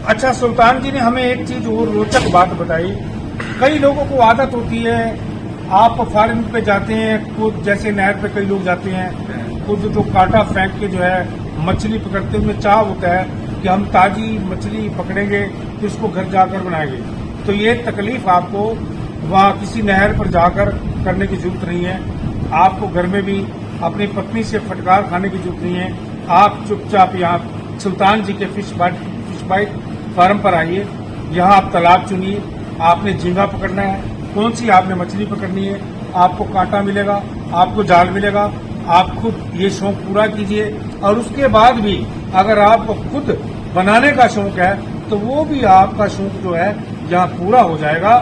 अच्छा, सुल्तान जी ने हमें एक चीज और रोचक बात बताई। कई लोगों को आदत होती है, आप फॉरेन पे जाते हैं खुद, जैसे नहर पे कई लोग जाते हैं खुद, जो कांटा फेंक के जो है मछली पकड़ते, उनमें चाह होता है कि हम ताजी मछली पकड़ेंगे तो इसको घर जाकर बनाएंगे। तो ये तकलीफ आपको वहाँ किसी नहर पर जाकर करने की जरूरत नहीं है। आपको घर में भी अपनी पत्नी से फटकार खाने की जरूरत नहीं है। आप चुपचाप यहाँ सुल्तान जी के फिश बाइट फार्म पर आइए। यहाँ आप तालाब चुनिए, आपने झींगा पकड़ना है, कौन सी आपने मछली पकड़नी है, आपको कांटा मिलेगा, आपको जाल मिलेगा। आप खुद ये शौक पूरा कीजिए, और उसके बाद भी अगर आपको खुद बनाने का शौक है तो वो भी आपका शौक जो है यहाँ पूरा हो जाएगा।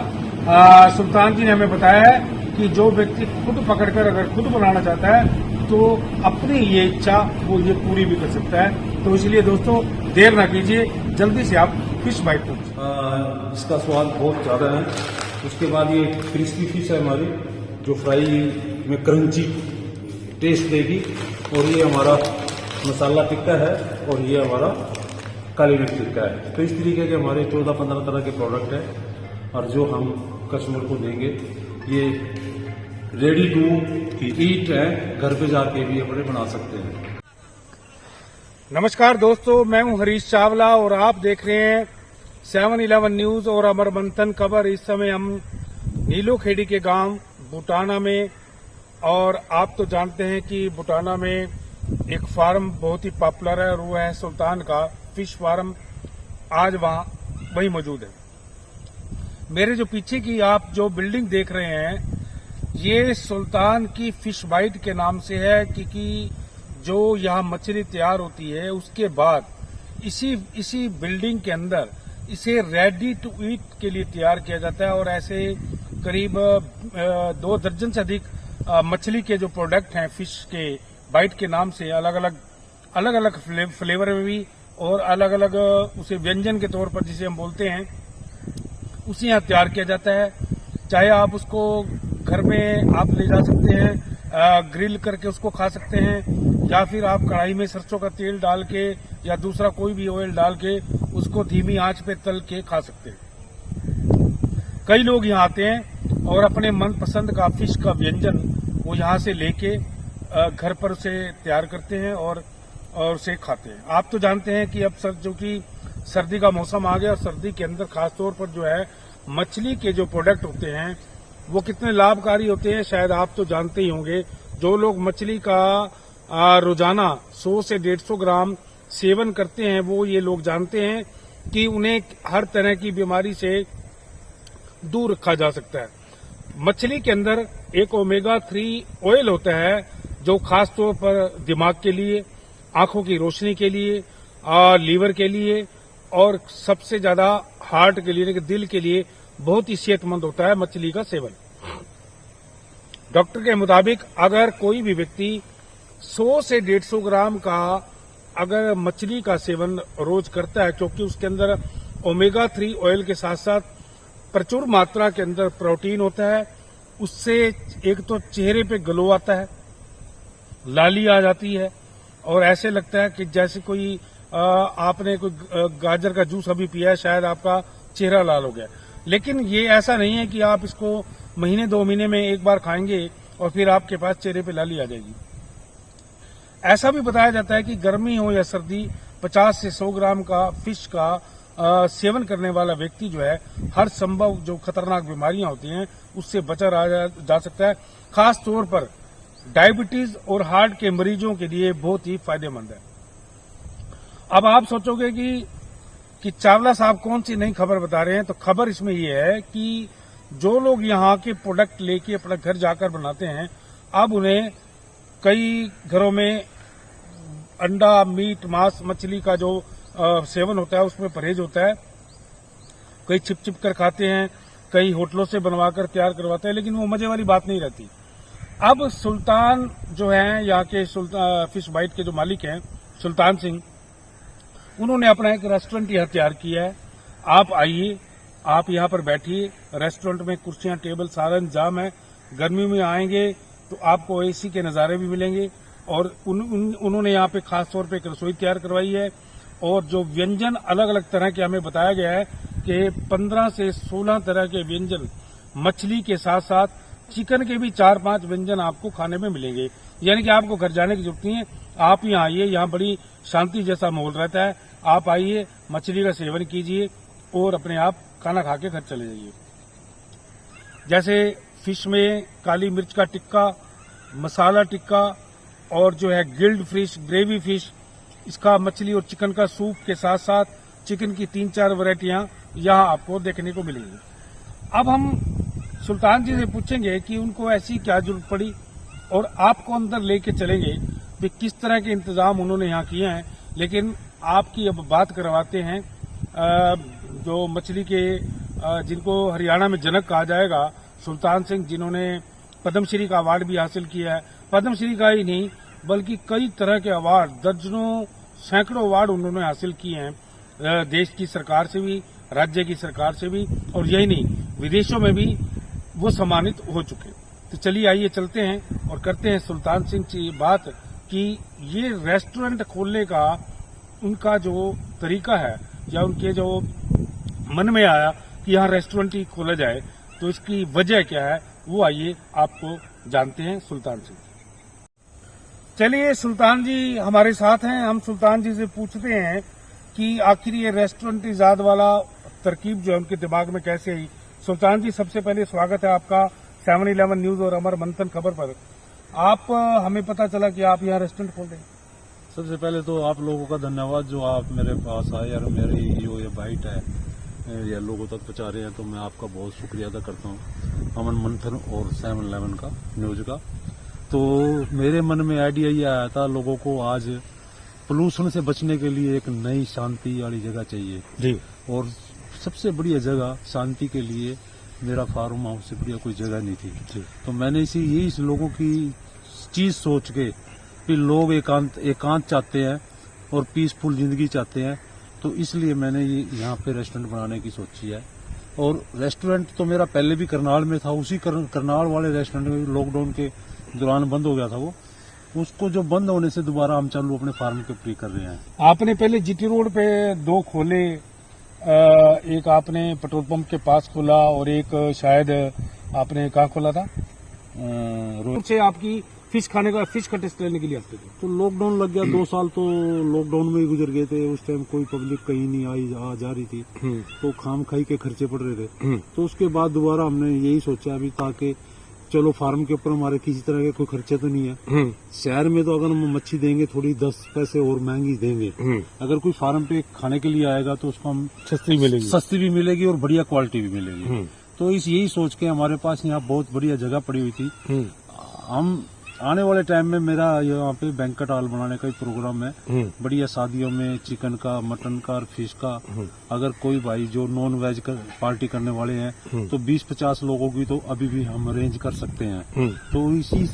सुल्तान जी ने हमें बताया है कि जो व्यक्ति खुद पकड़कर अगर खुद बनाना चाहता है तो अपनी ये इच्छा वो ये पूरी भी कर सकता है। तो इसलिए दोस्तों देर ना कीजिए, जल्दी से आप फिश बाइट पहुंचे। इसका स्वाद बहुत ज़्यादा है। उसके बाद ये क्रिस्पी फिश है हमारी, जो फ्राई में क्रंची टेस्ट देगी। और ये हमारा मसाला टिक्का है, और ये हमारा काली मिर्च टिक्का है। तो इस तरीके के हमारे 14-15 तरह के प्रोडक्ट हैं, और जो हम कस्टमर को देंगे ये रेडी टू ईट है, घर पे जाके भी अपने बना सकते हैं। नमस्कार दोस्तों, मैं हूं हरीश चावला और आप देख रहे हैं 7-11 न्यूज और अमर मंथन खबर। इस समय हम नीलो खेड़ी के गांव बुटाना में, और आप तो जानते हैं कि बुटाना में एक फार्म बहुत ही पॉपुलर है और वो है सुल्तान का फिश फार्म। आज वही मौजूद है। मेरे जो पीछे की आप जो बिल्डिंग देख रहे हैं ये सुल्तान की फिश बाइट के नाम से है, क्योंकि जो यहाँ मछली तैयार होती है उसके बाद इसी बिल्डिंग के अंदर इसे रेडी टू ईट के लिए तैयार किया जाता है। और ऐसे करीब 2 दर्जन से अधिक मछली के जो प्रोडक्ट हैं फिश के बाइट के नाम से, अलग अलग फ्लेवर में भी और अलग अलग उसे व्यंजन के तौर पर जिसे हम बोलते हैं उसे यहाँ तैयार किया जाता है। चाहे आप उसको घर में आप ले जा सकते हैं, ग्रिल करके उसको खा सकते हैं, या फिर आप कढ़ाई में सरसों का तेल डाल के या दूसरा कोई भी ऑयल डाल के उसको धीमी आंच पे तल के खा सकते हैं। कई लोग यहाँ आते हैं और अपने मनपसंद का फिश का व्यंजन वो यहाँ से लेके घर पर उसे तैयार करते हैं और उसे खाते हैं। आप तो जानते हैं कि अब जो कि सर्दी का मौसम आ गया, और सर्दी के अंदर खासतौर पर जो है मछली के जो प्रोडक्ट होते हैं वो कितने लाभकारी होते हैं, शायद आप तो जानते ही होंगे। जो लोग मछली का रोजाना 100 से 150 ग्राम सेवन करते हैं वो ये लोग जानते हैं कि उन्हें हर तरह की बीमारी से दूर रखा जा सकता है। मछली के अंदर एक ओमेगा 3 ऑयल होता है जो खास तौर पर दिमाग के लिए, आंखों की रोशनी के लिए, लीवर के लिए और सबसे ज्यादा हार्ट के लिए, दिल के लिए बहुत ही सेहतमंद होता है मछली का सेवन। डॉक्टर के मुताबिक अगर कोई भी व्यक्ति 100 से 150 ग्राम का अगर मछली का सेवन रोज करता है, क्योंकि उसके अंदर ओमेगा 3 ऑयल के साथ साथ प्रचुर मात्रा के अंदर प्रोटीन होता है, उससे एक तो चेहरे पे ग्लो आता है, लाली आ जाती है, और ऐसे लगता है कि जैसे कोई आपने कोई गाजर का जूस अभी पिया है, शायद आपका चेहरा लाल हो गया। लेकिन ये ऐसा नहीं है कि आप इसको महीने 2 महीने में एक बार खाएंगे और फिर आपके पास चेहरे पे लाली आ जाएगी। ऐसा भी बताया जाता है कि गर्मी हो या सर्दी, 50 से 100 ग्राम का फिश का सेवन करने वाला व्यक्ति जो है हर संभव जो खतरनाक बीमारियां होती हैं उससे बचा जा सकता है। खास तौर पर डायबिटीज और हार्ट के मरीजों के लिए बहुत ही फायदेमंद है। अब आप सोचोगे कि चावला साहब कौन सी नई खबर बता रहे हैं, तो खबर इसमें यह है कि जो लोग यहाँ के प्रोडक्ट लेके अपना घर जाकर बनाते हैं, अब उन्हें कई घरों में अंडा, मीट, मांस, मछली का जो सेवन होता है उसमें परहेज होता है। कई छिप कर खाते हैं, कई होटलों से बनवाकर तैयार करवाते हैं, लेकिन वो मजे वाली बात नहीं रहती। अब सुल्तान जो है यहाँ के फिश बाइट के जो मालिक हैं सुल्तान सिंह, उन्होंने अपना एक रेस्टोरेंट यहाँ तैयार किया है। आप आइए, आप यहाँ पर बैठिए। रेस्टोरेंट में कुर्सियां, टेबल सारा इंतजाम है। गर्मी में आएंगे तो आपको एसी के नज़ारे भी मिलेंगे, और उन्होंने यहाँ पे खास तौर पे एक रसोई तैयार करवाई है, और जो व्यंजन अलग अलग तरह के हमें बताया गया है कि 15 से 16 तरह के व्यंजन मछली के साथ साथ चिकन के भी 4-5 व्यंजन आपको खाने में मिलेंगे। यानी कि आपको घर जाने की जरूरत नहीं है, आप यहाँ आइए, यहाँ बड़ी शांति जैसा माहौल रहता है। आप आइए, मछली का सेवन कीजिए और अपने आप खाना खा के घर चले जाइए। जैसे फिश में काली मिर्च का टिक्का, मसाला टिक्का और जो है गिल्ड फिश, ग्रेवी फिश, इसका मछली और चिकन का सूप के साथ साथ चिकन की 3-4 वैरायटियां यहाँ आपको देखने को मिलेंगी। अब हम सुल्तान जी से पूछेंगे कि उनको ऐसी क्या जरूरत पड़ी और आपको अंदर लेके चलेंगे कि किस तरह के इंतजाम उन्होंने यहाँ किए हैं। लेकिन आपकी अब बात करवाते हैं जो मछली के जिनको हरियाणा में जनक कहा जाएगा, सुल्तान सिंह, जिन्होंने पद्मश्री का अवार्ड भी हासिल किया है। पद्मश्री का ही नहीं बल्कि कई तरह के अवार्ड, दर्जनों सैकड़ों अवार्ड उन्होंने हासिल किए हैं, देश की सरकार से भी, राज्य की सरकार से भी, और यही नहीं विदेशों में भी वो सम्मानित हो चुके। तो चलिए आइए चलते हैं और करते हैं सुल्तान सिंह से बात कि ये रेस्टोरेंट खोलने का उनका जो तरीका है या उनके जो मन में आया कि यहाँ रेस्टोरेंट ही खोला जाए, तो इसकी वजह क्या है वो आइए आपको जानते हैं सुल्तान सिंह। चलिए, सुल्तान जी हमारे साथ हैं। हम सुल्तान जी से पूछते हैं कि आखिर ये रेस्टोरेंट इजाद वाला तरकीब जो है उनके दिमाग में कैसे आई। सुल्तान जी, सबसे पहले स्वागत है आपका 7-11 न्यूज और अमर मंथन खबर पर। आप हमें पता चला कि आप यहाँ रेस्टोरेंट खोल रहे हैं। सबसे पहले तो आप लोगों का धन्यवाद जो आप मेरे पास आए और मेरी जो ये बाइट है या लोगों तक पहुंचा रहे हैं, तो मैं आपका बहुत शुक्रिया अदा करता हूँ, अमर मंथन और 7-11 का न्यूज का। तो मेरे मन में आइडिया ये आया था, लोगों को आज पोल्यूशन से बचने के लिए एक नई शांति वाली जगह चाहिए जी, और सबसे बढ़िया जगह शांति के लिए मेरा फार्म हाउस से बढ़िया कोई जगह नहीं थी जी। तो मैंने इस लोगों की चीज सोच के कि लोग एकांत चाहते हैं और पीसफुल जिंदगी चाहते हैं, तो इसलिए मैंने ये यहाँ पे रेस्टोरेंट बनाने की सोची है। और रेस्टोरेंट तो मेरा पहले भी करनाल में था, उसी करनाल वाले रेस्टोरेंट में लॉकडाउन के दौरान बंद हो गया था वो, उसको जो बंद होने से दोबारा हम चालू अपने फार्म के ऊपर कर रहे हैं। आपने पहले जीटी रोड पे 2 खोले, एक आपने पेट्रोल पंप के पास खोला और एक शायद आपने कहाँ खोला था, से आपकी फिश खाने का, फिश का टेस्ट लेने के लिए आते थे। तो लॉकडाउन लग गया, 2 साल तो लॉकडाउन में ही गुजर गए थे। उस टाइम कोई पब्लिक कहीं नहीं आ जा रही थी, तो खाम खाई के खर्चे पड़ रहे थे। तो उसके बाद दोबारा हमने यही सोचा अभी, ताकि चलो फार्म के ऊपर हमारे किसी तरह के कोई खर्चे तो नहीं है। शहर में तो अगर हम मच्छी देंगे थोड़ी 10 पैसे और महंगी देंगे, अगर कोई फार्म पे खाने के लिए आएगा तो उसको हम सस्ती भी मिलेगी और बढ़िया क्वालिटी भी मिलेगी। तो यही सोच के हमारे पास यहाँ बहुत बढ़िया जगह पड़ी हुई थी। हम आने वाले टाइम में मेरा यहाँ पे बैंक्वेट हॉल बनाने का ही प्रोग्राम है, बढ़िया शादियों में चिकन का, मटन का और फिश का। अगर कोई भाई जो नॉन वेज पार्टी करने वाले हैं तो 20-50 लोगों की तो अभी भी हम अरेंज कर सकते हैं। तो इसी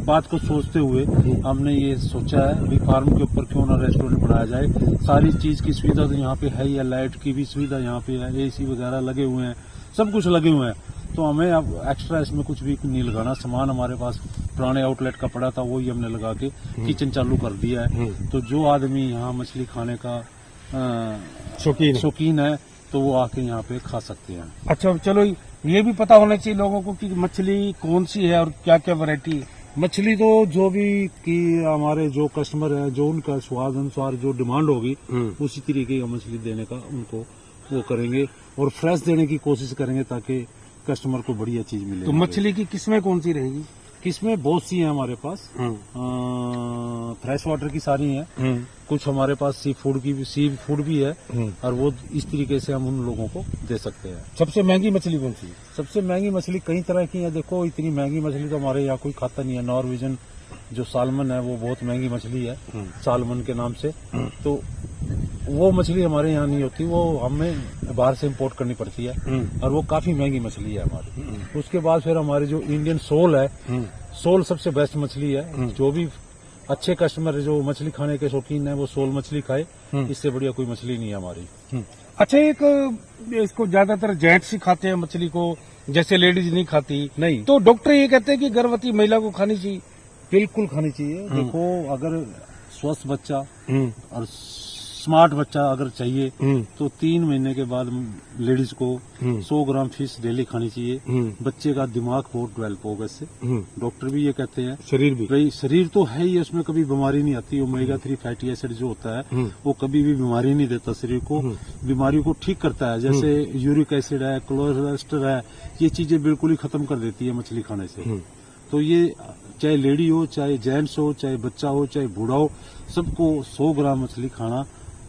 बात को सोचते हुए हमने ये सोचा है भी फार्म के ऊपर क्यों ना रेस्टोरेंट बनाया जाए। सारी चीज की सुविधा तो यहाँ पे है, या लाइट की भी सुविधा यहाँ पे है, AC वगैरह लगे हुए हैं, सब कुछ लगे हुए हैं। तो हमें अब एक्स्ट्रा इसमें कुछ भी नहीं लगाना। सामान हमारे पास पुराने आउटलेट का पड़ा था, वही हमने लगा के किचन चालू कर दिया है। तो जो आदमी यहाँ मछली खाने का शौकीन है तो वो आके यहाँ पे खा सकते हैं। अच्छा, चलो ये भी पता होना चाहिए लोगों को कि मछली कौन सी है और क्या क्या वैरायटी है। मछली तो जो भी कि हमारे जो कस्टमर है, जो उनका स्वाद अनुसार जो डिमांड होगी उसी तरीके का मछली देने का उनको वो करेंगे और फ्रेश देने की कोशिश करेंगे ताकि कस्टमर को बढ़िया चीज मिले। तो मछली की किस्में कौन सी रहेगी? किस्में बहुत सी हैं हमारे पास। फ्रेश वाटर की सारी हैं, कुछ हमारे पास सी फूड भी है और वो इस तरीके से हम उन लोगों को दे सकते हैं। सबसे महंगी मछली कौन सी है? सबसे महंगी मछली कई तरह की है। देखो, इतनी महंगी मछली तो हमारे यहाँ कोई खाता नहीं है। नॉर्वेजन जो सालमन है वो बहुत महंगी मछली है, सालमन के नाम से। तो वो मछली हमारे यहाँ नहीं होती, वो हमें बाहर से इंपोर्ट करनी पड़ती है और वो काफी महंगी मछली है हमारी। उसके बाद फिर हमारी जो इंडियन सोल है, सोल सबसे बेस्ट मछली है। जो भी अच्छे कस्टमर जो मछली खाने के शौकीन है वो सोल मछली खाए, इससे बढ़िया कोई मछली नहीं है हमारी। अच्छा, एक इसको ज्यादातर जेंट्स ही खाते हैं मछली को, जैसे लेडीज नहीं खाती। नहीं, तो डॉक्टर ये कहते हैं कि गर्भवती महिला को खानी चाहिए। बिल्कुल खानी चाहिए। देखो, अगर स्वस्थ बच्चा और स्मार्ट बच्चा अगर चाहिए तो 3 महीने के बाद लेडीज को 100 ग्राम फिश डेली खानी चाहिए। बच्चे का दिमाग बहुत डेवलप होगा इससे। डॉक्टर भी ये कहते हैं, शरीर भी भाई शरीर तो है ही, उसमें कभी बीमारी नहीं आती। ओमेगा 3 फैटी एसिड जो होता है वो कभी भी बीमारी नहीं देता शरीर को, बीमारियों को ठीक करता है। जैसे यूरिक एसिड है, कोलेस्ट्रॉल है, ये चीजें बिल्कुल ही खत्म कर देती है मछली खाने से। तो ये चाहे लेडी हो, चाहे जेंट्स हो, चाहे बच्चा हो, चाहे बूढ़ा हो, सबको 100 ग्राम मछली खाना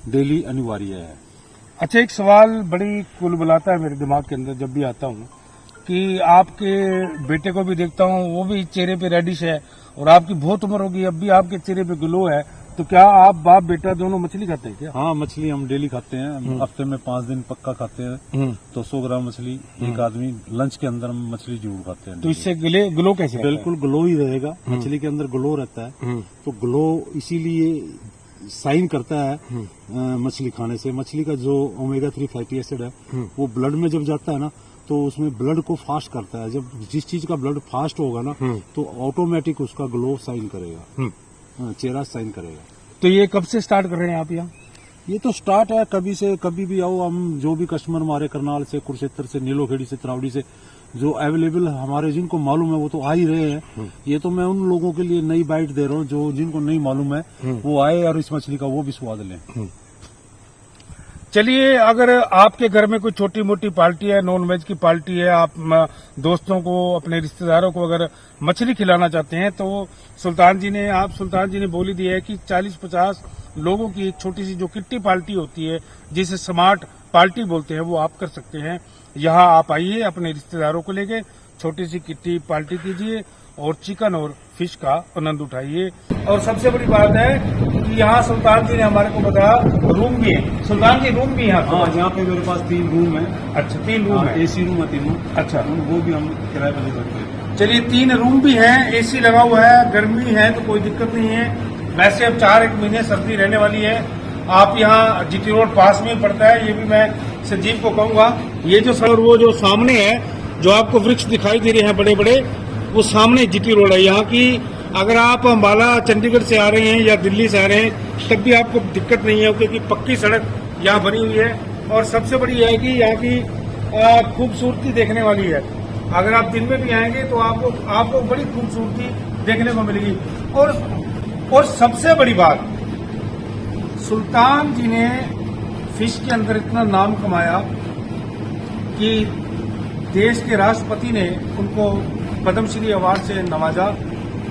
डेली अनिवार्य है। अच्छा, एक सवाल बड़ी कुल बुलाता है मेरे दिमाग के अंदर जब भी आता हूँ कि आपके बेटे को भी देखता हूँ, वो भी चेहरे पे रेडिश है और आपकी बहुत उम्र होगी, अब भी आपके चेहरे पे ग्लो है। तो क्या आप बाप बेटा दोनों मछली खाते हैं क्या? हाँ, मछली हम डेली खाते हैं, हफ्ते में 5 दिन पक्का खाते हैं। तो 100 ग्राम मछली एक आदमी लंच के अंदर मछली जरूर खाते हैं। तो इससे ग्लो कैसे? बिल्कुल ग्लो ही रहेगा, मछली के अंदर ग्लो रहता है। तो ग्लो इसीलिए साइन करता है मछली खाने से। मछली का जो ओमेगा 3 फैटी एसिड है वो ब्लड में जब जाता है ना, तो उसमें ब्लड को फास्ट करता है। जब जिस चीज का ब्लड फास्ट होगा ना, तो ऑटोमेटिक उसका ग्लो साइन करेगा, चेहरा साइन करेगा। तो ये कब से स्टार्ट कर रहे हैं आप यहाँ? ये तो स्टार्ट है, कभी से कभी भी आओ। हम जो भी कस्टमर हमारे करनाल से, कुरुक्षेत्र से, नीलोखेड़ी से, त्रावड़ी से जो अवेलेबल हमारे जिनको मालूम है वो तो आ ही रहे हैं। ये तो मैं उन लोगों के लिए नई बाइट दे रहा हूँ जो जिनको नहीं मालूम है वो आए और इस मछली का वो भी स्वाद लें। चलिए, अगर आपके घर में कोई छोटी मोटी पार्टी है, नॉन वेज की पार्टी है, आप दोस्तों को, अपने रिश्तेदारों को अगर मछली खिलाना चाहते हैं तो सुल्तान जी ने बोली दी है कि 40-50 लोगों की एक छोटी सी जो किट्टी पार्टी होती है, जिसे स्मार्ट पार्टी बोलते हैं, वो आप कर सकते हैं। यहाँ आप आइए, अपने रिश्तेदारों को लेके छोटी सी किट्टी पार्टी कीजिए और चिकन और फिश का आनंद उठाइए। और सबसे बड़ी बात है कि यहाँ सुल्तान जी ने हमारे को बताया रूम भी है। सुल्तान जी, रूम भी यहाँ? हाँ, यहाँ पे मेरे पास 3 रूम है। अच्छा, 3 रूम है? एसी रूम है 3। अच्छा, वो भी हम किराए पर दे सकते हैं। चलिए, 3 रूम भी है, एसी लगा हुआ है, गर्मी है तो कोई दिक्कत नहीं है। वैसे अब 4-1 महीने सर्दी रहने वाली है। आप यहाँ जीटी रोड पास में पड़ता है, ये भी मैं संजीव को कहूंगा। ये जो सर वो जो सामने है, जो आपको वृक्ष दिखाई दे रहे हैं बड़े बड़े, वो सामने जीटी रोड है यहाँ की। अगर आप अम्बाला चंडीगढ़ से आ रहे हैं या दिल्ली से आ रहे हैं तब भी आपको दिक्कत नहीं है, क्योंकि पक्की सड़क यहाँ बनी हुई है। और सबसे बड़ी है कि यहाँ की खूबसूरती देखने वाली है। अगर आप दिन में भी आएंगे तो आपको बड़ी खूबसूरती देखने को मिलेगी। और सबसे बड़ी बात, सुल्तान जी ने फिश के अंदर इतना नाम कमाया कि देश के राष्ट्रपति ने उनको पद्मश्री अवार्ड से नवाजा।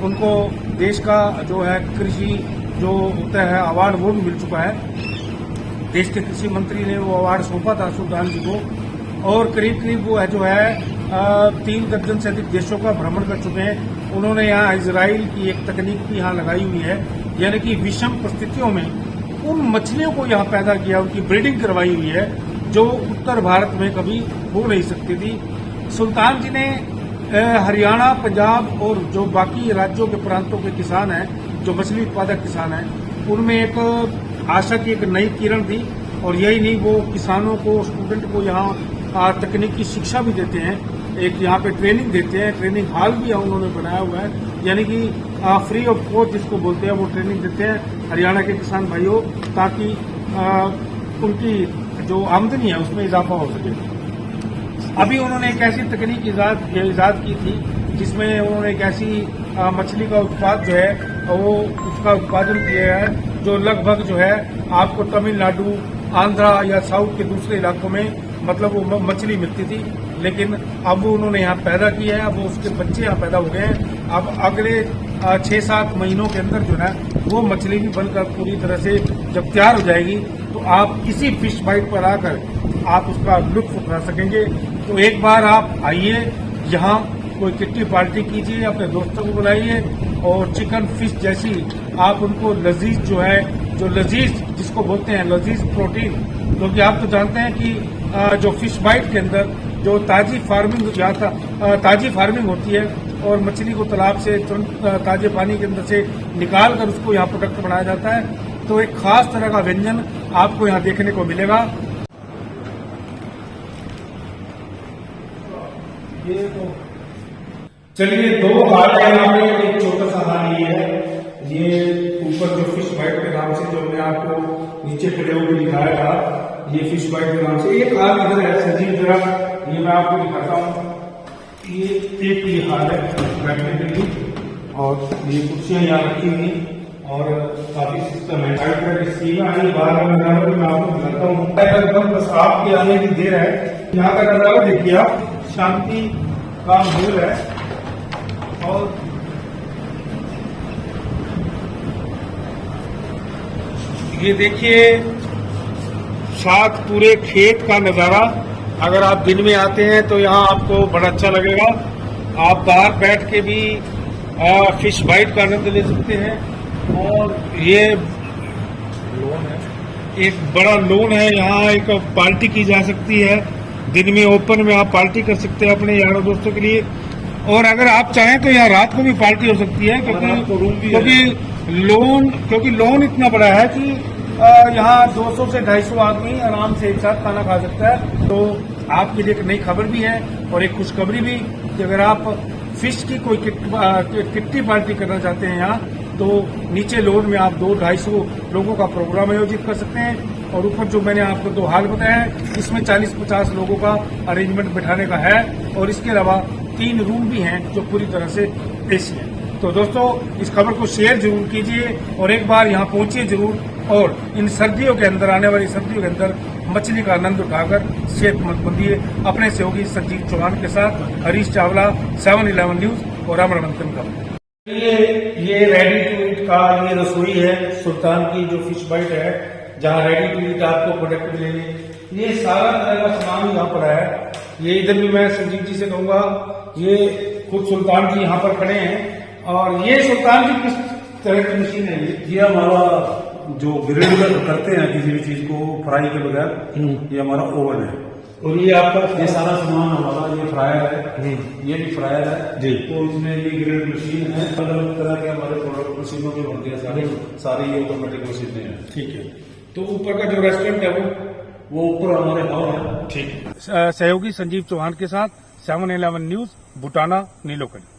उनको देश का जो है कृषि जो होता है अवार्ड वो भी मिल चुका है। देश के कृषि मंत्री ने वो अवार्ड सौंपा था सुल्तान जी को। और करीब करीब वो है जो है 3 दर्जन से अधिक देशों का भ्रमण कर चुके हैं। उन्होंने यहाँ इजराइल की एक तकनीक भी यहाँ लगाई हुई है, यानी कि विषम परिस्थितियों में उन मछलियों को यहाँ पैदा किया, उनकी ब्रीडिंग करवाई हुई है जो उत्तर भारत में कभी हो नहीं सकती थी। सुल्तान जी ने हरियाणा, पंजाब और जो बाकी राज्यों के प्रांतों के किसान हैं, जो मछली उत्पादक किसान हैं, उनमें एक आशा की एक नई किरण थी। और यही नहीं, वो किसानों को, स्टूडेंट को यहाँ तकनीकी शिक्षा भी देते हैं, एक यहाँ पे ट्रेनिंग देते हैं। ट्रेनिंग हॉल भी उन्होंने बनाया हुआ है, यानी कि फ्री ऑफ कॉस्ट जिसको बोलते हैं, वो ट्रेनिंग देते हैं हरियाणा के किसान भाइयों, ताकि उनकी जो आमदनी है उसमें इजाफा हो सके। अभी उन्होंने एक ऐसी तकनीक इजाद की थी जिसमें उन्होंने एक ऐसी मछली का उत्पाद जो है वो उसका उत्पादन किया है जो लगभग जो है आपको तमिलनाडु, आंध्रा या साउथ के दूसरे इलाकों में मतलब वो मछली मिलती थी, लेकिन अब वो उन्होंने यहाँ पैदा किया है। अब उसके बच्चे यहाँ पैदा हो गए हैं। अब अगले 6-7 महीनों के अंदर जो है वो मछली भी बनकर पूरी तरह से जब तैयार हो जाएगी तो आप किसी फिश बाइट पर आकर आप उसका लुत्फ उठा सकेंगे। तो एक बार आप आइए, यहाँ कोई किट्टी पार्टी कीजिए, अपने दोस्तों को बुलाइए और चिकन फिश जैसी आप उनको लजीज जो है, जो लजीज जिसको बोलते हैं लजीज प्रोटीन, क्योंकि आप तो जानते हैं कि जो फिश बाइट के अंदर जो ताजी फार्मिंग होती है और मछली को तालाब से ताजे पानी के अंदर से निकाल कर उसको यहाँ प्रोडक्ट बनाया जाता है। तो एक खास तरह का व्यंजन आपको यहाँ देखने को मिलेगा। ये तो चलिए 2 हाल है यहाँ पे, एक छोटा सा हाल ये है ये ऊपर जो फिश बाइट के नाम से जो मैं आपको नीचे खड़े होकर दिखाया था, ये फिश बाइट के नाम से एक हाल इधर है सजीव, जरा ये मैं आपको दिखाता हूँ। ये हाल है बैठने के लिए, और ये कुर्सियां यहाँ रखी हुई और काफी सिस्टम है। बाहर का नजारा भी मैं आपको दिखाता हूँ। लगभग बस आपके आने की देर है। यहाँ का नजारा देखिए आप, शांति का माहौल है। और ये देखिए साथ पूरे खेत का नजारा। अगर आप दिन में आते हैं तो यहाँ आपको बड़ा अच्छा लगेगा। आप बाहर बैठ के भी फिश बाइट का आनंद ले सकते हैं। और ये लोन है, एक बड़ा लोन है, यहाँ एक पार्टी की जा सकती है। दिन में ओपन में आप पार्टी कर सकते हैं अपने यारों दोस्तों के लिए। और अगर आप चाहें तो यहाँ रात को भी पार्टी हो सकती है, क्योंकि लोन इतना बड़ा है कि यहाँ 200 से 250 आदमी आराम से एक साथ खाना खा सकता है। तो आपके लिए एक नई खबर भी है और एक खुशखबरी भी कि अगर आप फिश की कोई किट्टी पार्टी करना चाहते हैं यहाँ, तो नीचे लोन में आप 200-250 लोगों का प्रोग्राम आयोजित कर सकते हैं। और ऊपर जो मैंने आपको 2 हाल बताया है, इसमें 40-50 लोगों का अरेंजमेंट बैठाने का है। और इसके अलावा 3 रूम भी हैं जो पूरी तरह से एसी है। तो दोस्तों, इस खबर को शेयर जरूर कीजिए और एक बार यहाँ पहुंचिए जरूर। और इन सर्दियों के अंदर, आने वाली सर्दियों के अंदर मछली का आनंद उठाकर सेहतमंद बनिए। अपने सहयोगी संजीव चौहान के साथ हरीश चावला, 7-11 न्यूज और अमर मंथन का। ये रेडी टू ईट का ये रसोई है सुल्तान की, जो फिश बाइट है, जहाँ रेडी टू ईट आपको प्रोडक्ट मिलेंगे। ये सारा तरह का सामान यहाँ पर है। ये इधर भी मैं संजीव जी से कहूंगा, ये खुद सुल्तान जी यहाँ पर खड़े हैं। और ये सुल्तान जी किस तरह की मशीन है? ये हमारा जो ग्रिल करते हैं किसी भी चीज को फ्राई के बगैर, ये हमारा ओवन है। और ये आपका ये सारा सामान हमारा, ये फ्रायर है, ये भी फ्रायर है जी। तो इसमें ये ग्रिल मशीन है, अलग अलग तरह के हमारे प्रोडक्ट मशीनों के बनते हैं सारी ये ऑटोमेटिक मशीनें हैं। ठीक है। तो ऊपर का जो रेस्टोरेंट है वो ऊपर हमारे हॉल है। ठीक है। सहयोगी संजीव चौहान के साथ 7-11 न्यूज, बुटाना, नीलोखंड।